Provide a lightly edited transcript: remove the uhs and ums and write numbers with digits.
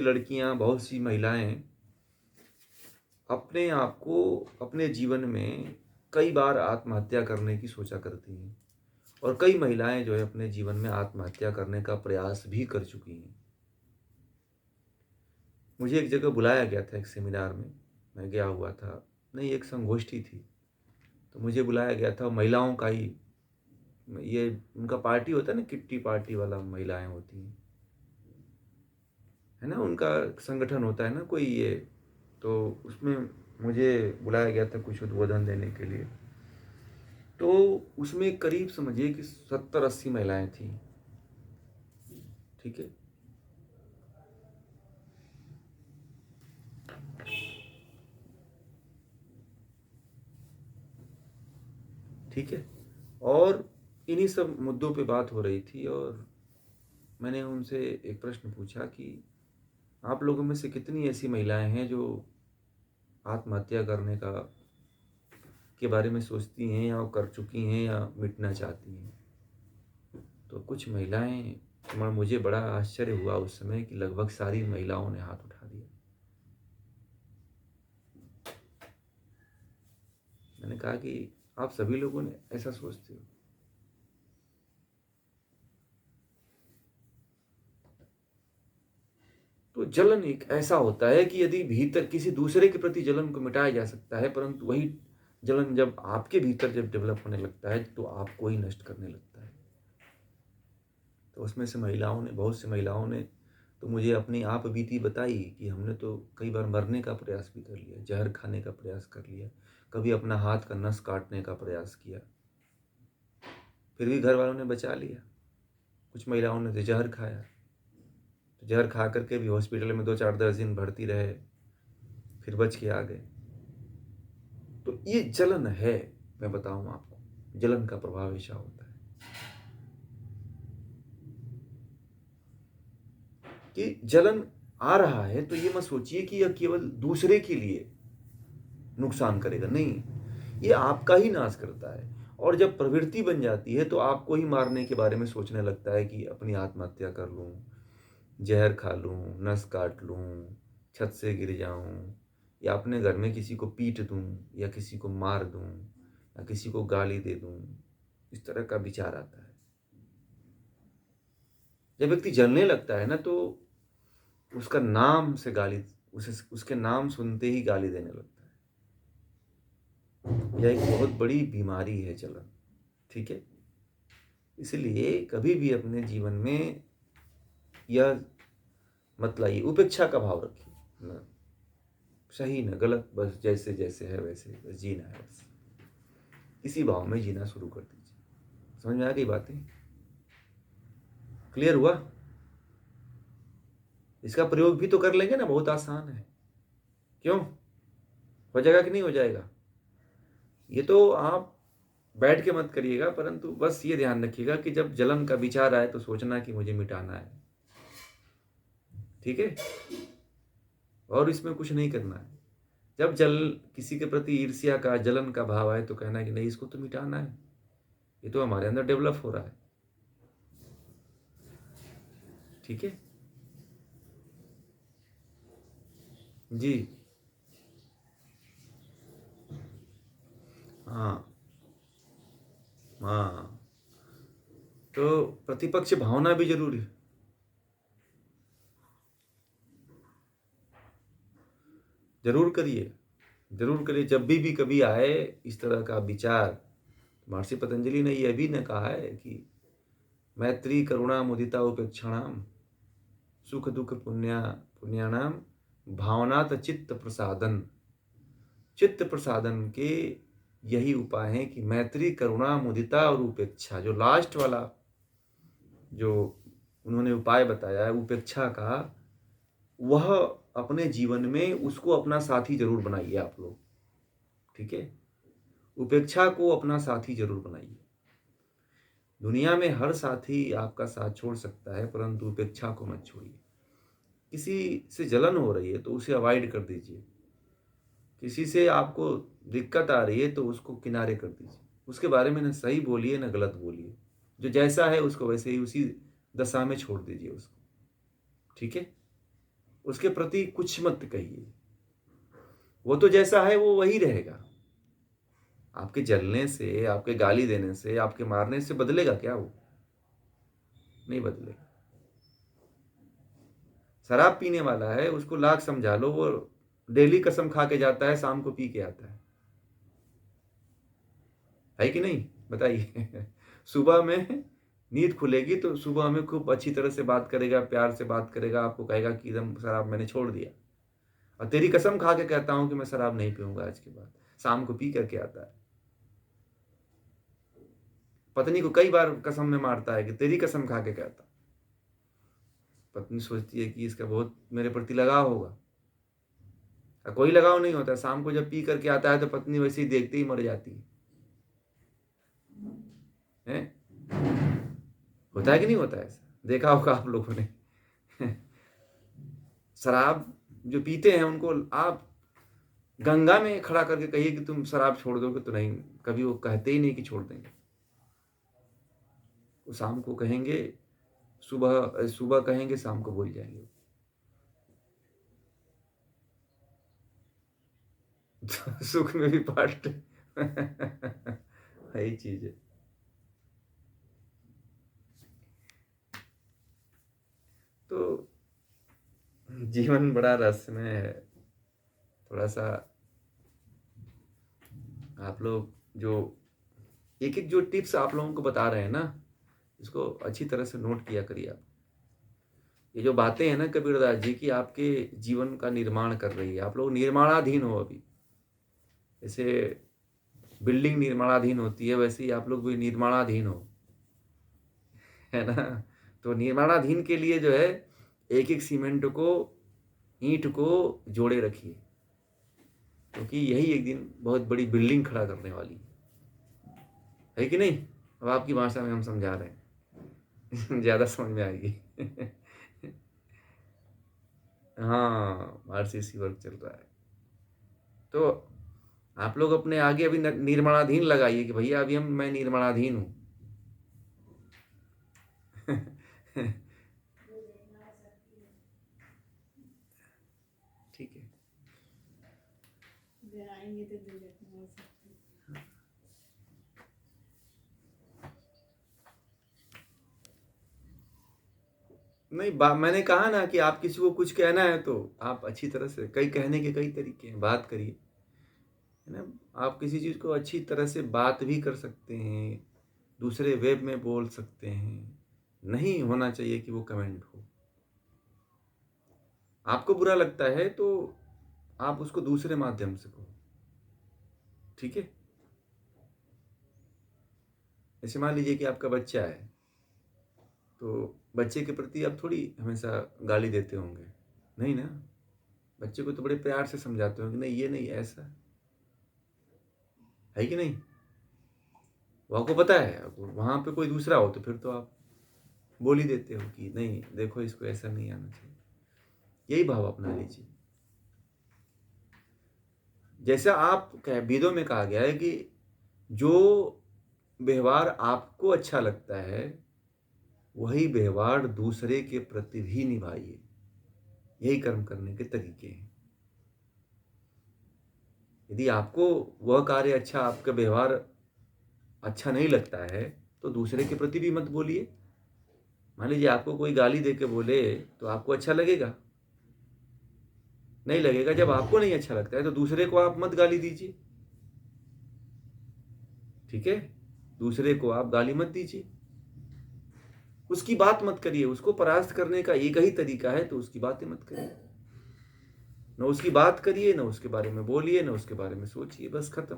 लड़कियां, बहुत सी महिलाएं अपने आप को अपने जीवन में कई बार आत्महत्या करने की सोचा करती हैं और कई महिलाएं जो है अपने जीवन में आत्महत्या करने का प्रयास भी कर चुकी हैं। मुझे एक जगह बुलाया गया था, एक सेमिनार में मैं गया हुआ था। नहीं, एक संगोष्ठी थी, तो मुझे बुलाया गया था। महिलाओं का ही ये उनका पार्टी होता है ना, किट्टी पार्टी वाला महिलाएं होती हैं, है ना, उनका संगठन होता है ना कोई ये। तो उसमें मुझे बुलाया गया था कुछ उद्बोधन देने के लिए। तो उसमें करीब समझिए कि 70-80 महिलाएं थीं। ठीक है। ठीक है। और इन्हीं सब मुद्दों पे बात हो रही थी और मैंने उनसे एक प्रश्न पूछा कि आप लोगों में से कितनी ऐसी महिलाएं हैं जो आत्महत्या करने का के बारे में सोचती हैं या कर चुकी हैं या मिटना चाहती हैं। तो कुछ महिलाएं, मुझे बड़ा आश्चर्य हुआ उस समय कि लगभग सारी महिलाओं ने हाथ उठा दिया। मैंने कहा कि आप सभी लोगों ने ऐसा सोचते हो। तो जलन एक ऐसा होता है कि यदि भीतर किसी दूसरे के प्रति जलन को मिटाया जा सकता है, परंतु वही जलन जब आपके भीतर जब डेवलप होने लगता है तो आपको ही नष्ट करने लगता है। तो उसमें से महिलाओं ने, बहुत सी महिलाओं ने तो मुझे अपनी आप बीती बताई कि हमने तो कई बार मरने का प्रयास भी कर लिया, जहर खाने का प्रयास कर लिया, कभी अपना हाथ का नस काटने का प्रयास किया, फिर भी घर वालों ने बचा लिया। कुछ महिलाओं ने तो जहर खाया, तो जहर खा करके भी हॉस्पिटल में 2-4-10 दिन भर्ती रहे, फिर बच के आ गए। तो ये जलन है। मैं बताऊं आपको, जलन का प्रभाव ऐसा होता है कि जलन आ रहा है तो ये मत सोचिए कि यह केवल दूसरे के लिए नुकसान करेगा, नहीं, ये आपका ही नाश करता है। और जब प्रवृत्ति बन जाती है तो आपको ही मारने के बारे में सोचने लगता है कि अपनी आत्महत्या कर लूं, जहर खा लूं, नस काट लूं, छत से गिर जाऊं, या अपने घर में किसी को पीट दूं, या किसी को मार दूं, या किसी को गाली दे दूं। इस तरह का विचार आता है। जब व्यक्ति जलने लगता है ना तो उसका नाम से गाली, उसे उसके नाम सुनते ही गाली देने लगता है। यह एक बहुत बड़ी बीमारी है जलन। ठीक है। इसलिए कभी भी अपने जीवन में यह मत लाइए, उपेक्षा का भाव रखिए। न सही न गलत, बस जैसे जैसे है वैसे बस जीना है। बस इसी भाव में जीना शुरू कर दीजिए। समझ में आ गई बातें? क्लियर हुआ? इसका प्रयोग भी तो कर लेंगे ना, बहुत आसान है। क्यों? हो जाएगा कि नहीं हो जाएगा? ये तो आप बैठ के मत करिएगा, परंतु बस ये ध्यान रखिएगा कि जब जलन का विचार आए तो सोचना कि मुझे मिटाना है। ठीक है। और इसमें कुछ नहीं करना है। जब किसी के प्रति ईर्ष्या का, जलन का भाव आए तो कहना है कि नहीं, इसको तो मिटाना है, ये तो हमारे अंदर डेवलप हो रहा है। ठीक है जी। हाँ हाँ। तो प्रतिपक्ष भावना भी जरूरी है। जरूर करिए, जरूर करिए। जब भी कभी आए इस तरह का विचार, महर्षि पतंजलि ने यह भी न कहा है कि मैत्री करुणा मुदिता उपेक्षाणाम सुख दुख पुण्याणाम भावनात चित्त प्रसादन। चित्त प्रसादन के यही उपाय है कि मैत्री करुणा मुदिता और उपेक्षा, जो लास्ट वाला जो उन्होंने उपाय बताया है उपेक्षा का, वह अपने जीवन में उसको अपना साथी जरूर बनाइए आप लोग। ठीक है। उपेक्षा को अपना साथी जरूर बनाइए। दुनिया में हर साथी आपका साथ छोड़ सकता है, परंतु उपेक्षा को मत छोड़िए। किसी से जलन हो रही है तो उसे अवॉइड कर दीजिए। किसी से आपको दिक्कत आ रही है तो उसको किनारे कर दीजिए। उसके बारे में न सही बोलिए न गलत बोलिए। जो जैसा है उसको वैसे ही उसी दशा में छोड़ दीजिए उसको। ठीक है। उसके प्रति कुछ मत कहिए। वो तो जैसा है वो वही रहेगा। आपके जलने से, आपके गाली देने से, आपके मारने से बदलेगा क्या वो? नहीं बदलेगा। शराब पीने वाला है, उसको लाख समझा लो, वो डेली कसम खा के जाता है, शाम को पी के आता है कि नहीं? बताइए। सुबह में नींद खुलेगी तो सुबह में खूब अच्छी तरह से बात करेगा, प्यार से बात करेगा, आपको कहेगा कि एकदम शराब मैंने छोड़ दिया, और तेरी कसम खा के कहता हूं कि मैं शराब नहीं पीऊंगा आज के बाद। शाम को पी करके आता है। पत्नी को कई बार कसम में मारता है कि तेरी कसम खा के कहता। पत्नी सोचती है कि इसका बहुत मेरे प्रति लगाव होगा, कोई लगाव नहीं होता। शाम को जब पी करके आता है तो पत्नी वैसे ही देखते ही मर जाती है। होता है कि नहीं होता है? ऐसा देखा होगा आप लोगों ने। शराब जो पीते हैं उनको आप गंगा में खड़ा करके कहिए कि तुम शराब छोड़ दोगे तो नहीं, कभी वो कहते ही नहीं कि छोड़ देंगे। वो शाम को कहेंगे, सुबह सुबह कहेंगे, शाम को भूल जाएंगे। सुख में भी पास्ट। यही चीज है। तो जीवन बड़ा रहस्यमय है। थोड़ा सा आप लोग जो एक एक जो टिप्स आप लोगों को बता रहे हैं ना, इसको अच्छी तरह से नोट किया करिए आप। ये जो बातें हैं ना कबीरदास जी की, आपके जीवन का निर्माण कर रही है। आप लोग निर्माणाधीन हो अभी। जैसे बिल्डिंग निर्माणाधीन होती है, वैसे ही आप लोग भी निर्माणाधीन हो, है ना? तो निर्माणाधीन के लिए जो है, एक एक सीमेंट को, ईंट को जोड़े रखिए, क्योंकि यही एक दिन बहुत बड़ी बिल्डिंग खड़ा करने वाली है कि नहीं? अब आपकी भाषा में हम समझा रहे हैं। ज्यादा समझ में आएगी। हाँ, आरसीसी वर्क चल रहा है। तो आप लोग अपने आगे अभी निर्माणाधीन लगाइए कि भैया अभी मैं निर्माणाधीन हूँ। ठीक है। नहीं, मैंने कहा ना कि आप किसी को कुछ कहना है तो आप अच्छी तरह से, कई कहने के कई तरीके हैं, बात करिए, है ना? आप किसी चीज को अच्छी तरह से बात भी कर सकते हैं, दूसरे वेब में बोल सकते हैं। नहीं होना चाहिए कि वो कमेंट हो। आपको बुरा लगता है तो आप उसको दूसरे माध्यम से कहो, ठीक है? जैसे मान लीजिए कि आपका बच्चा है, तो बच्चे के प्रति आप थोड़ी हमेशा गाली देते होंगे, नहीं ना? बच्चे को तो बड़े प्यार से समझाते होंगे, नहीं ये नहीं, ऐसा है कि नहीं? वो आपको पता है, वहां पे कोई दूसरा हो तो फिर तो आप बोल ही देते हो कि नहीं देखो, इसको ऐसा नहीं आना चाहिए। यही भाव अपना लीजिए। जैसा आप वेदों में कहा गया है कि जो व्यवहार आपको अच्छा लगता है वही व्यवहार दूसरे के प्रति भी निभाइए। यही कर्म करने के तरीके हैं। यदि आपको वह कार्य अच्छा, आपका व्यवहार अच्छा नहीं लगता है तो दूसरे के प्रति भी मत बोलिए। मान लीजिए आपको कोई गाली दे के बोले तो आपको अच्छा लगेगा? नहीं लगेगा। जब आपको नहीं अच्छा लगता है तो दूसरे को आप मत गाली दीजिए, ठीक है? दूसरे को आप गाली मत दीजिए, उसकी बात मत करिए। उसको परास्त करने का एक ही तरीका है, तो उसकी बातें मत करिए। न उसकी बात करिए, न उसके बारे में बोलिए, न उसके बारे में सोचिए, बस खत्म।